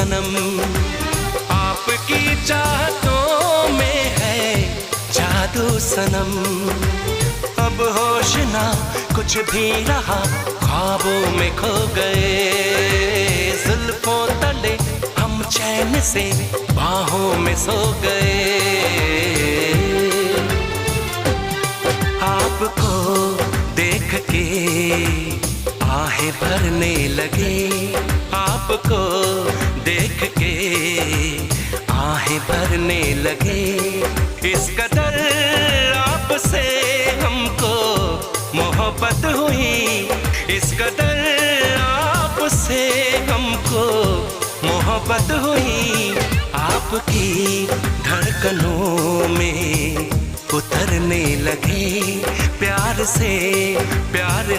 सनम, आपकी चाहतों में है जादू सनम। अब होश ना कुछ भी रहा, ख्वाबों में खो गए, जुल्फों तले हम चैन से बाहों में सो गए। आपको देख के आहें भरने लगे, आपको देख के आहें भरने लगे। इस कदर आपसे हमको मोहब्बत हुई, इस कदर आपसे हमको मोहब्बत हुई। आपकी धड़कनों में उतरने लगे, प्यार से प्यार